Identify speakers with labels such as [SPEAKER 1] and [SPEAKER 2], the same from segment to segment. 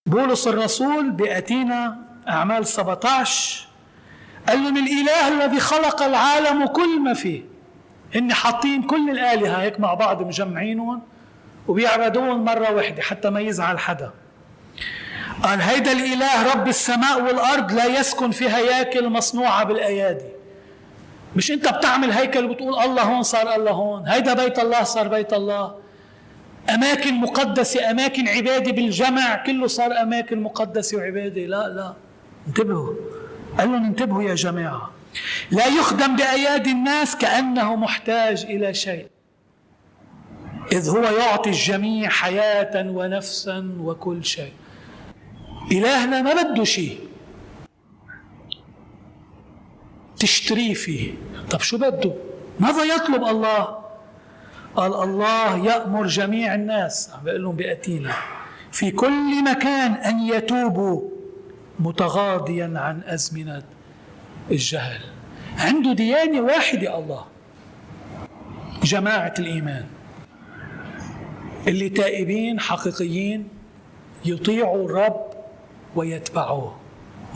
[SPEAKER 1] بولس الرسول بأتينا أعمال 17 قال لهم الإله الذي خلق العالم وكل ما فيه، إن حاطين كل الآلهة هيك مع بعض مجمعينهم وبيعبدون مرة واحدة حتى ما يزعل حدا. قال هيدا الإله رب السماء والأرض لا يسكن في هياكل مصنوعة بالأيادي. مش أنت بتعمل هيكل وبتقول الله هون صار الله هون، هيدا بيت الله صار بيت الله، أماكن مقدسة أماكن عبادة بالجمع كله صار أماكن مقدسة وعبادة. لا انتبهوا، قال لهم انتبهوا يا جماعة، لا يخدم بأيادي الناس كأنه محتاج إلى شيء، إذ هو يعطي الجميع حياة ونفسا وكل شيء. إلهنا ما بده شيء تشتريه فيه. طب شو بده؟ ماذا يطلب الله؟ قال الله يأمر جميع الناس، عم بيقول لهم بأتينا في كل مكان أن يتوبوا متغاضيا عن أزمنة الجهل. عنده ديانة واحدة الله، جماعة الإيمان اللي تائبين حقيقيين يطيعوا الرب ويتبعوه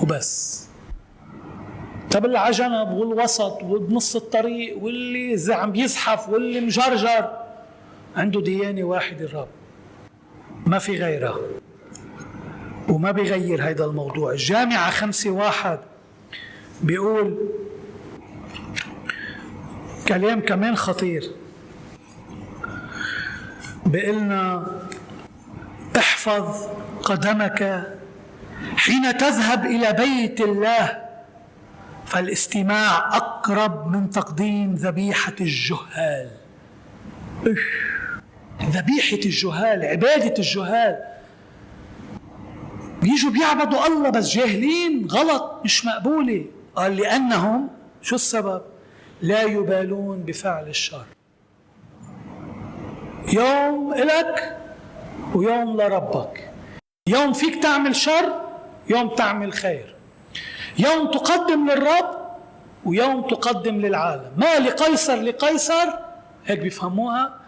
[SPEAKER 1] وبس. طب العجنب والوسط وبنص الطريق واللي عم بيزحف واللي مجرجر عنده ديانة واحدة الرب، ما في غيرها وما بيغير هيدا الموضوع. الجامعة 5:1 بيقول كلام كمان خطير، بيقلنا احفظ قدمك حين تذهب إلى بيت الله، فالاستماع أقرب من تقديم ذبيحة الجهال. ذبيحة الجهال، عبادة الجهال، بيجوا بيعبدوا الله بس جاهلين، غلط مش مقبولة. قال لأنهم شو السبب؟ لا يبالون بفعل الشر. يوم إلك ويوم لربك، يوم فيك تعمل شر يوم تعمل خير، يوم تقدم للرب ويوم تقدم للعالم. ما لقيصر لقيصر، هيك بيفهموها،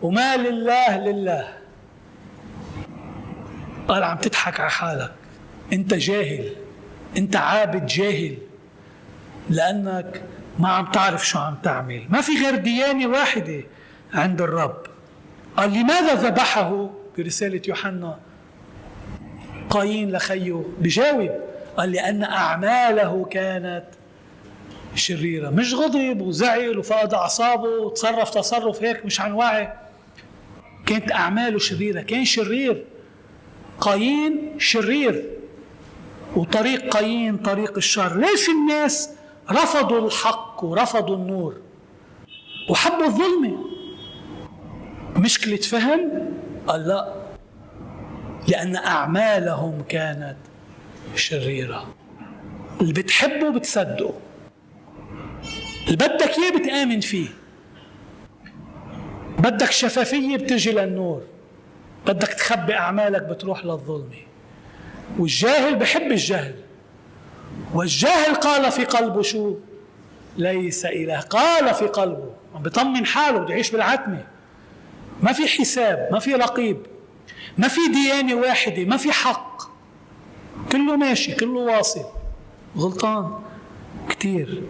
[SPEAKER 1] وما لله لله. قال عم تضحك على حالك، انت جاهل، انت عابد جاهل، لأنك ما عم تعرف شو عم تعمل. ما في غير ديانة واحدة عند الرب. قال لماذا ذبحه برسالة يوحنا قايين لخيه؟ بجاوب قال لأن أعماله كانت شريرة. مش غضب وزعل وفقد أعصابه وتصرف تصرف هيك مش عن وعي، كانت أعماله شريرة، كان شرير. قايين شرير، وطريق قايين طريق الشر. ليش الناس رفضوا الحق ورفضوا النور وحبوا الظلمة؟ مشكلة فهم؟ قال لا، لأن أعمالهم كانت شريرة. اللي بتحبه بتصدقه، اللي بدك إياه بتآمن فيه، بدك شفافية بتجي للنور، بدك تخبي أعمالك بتروح للظلمة. والجاهل بحب الجهل، والجاهل قال في قلبه شو؟ ليس إله. قال في قلبه، عم بيطمن حاله، بده يعيش بالعتمة، ما في حساب، ما في رقيب، ما في ديانة واحدة، ما في حق، كله ماشي كله واصل. غلطان كتير.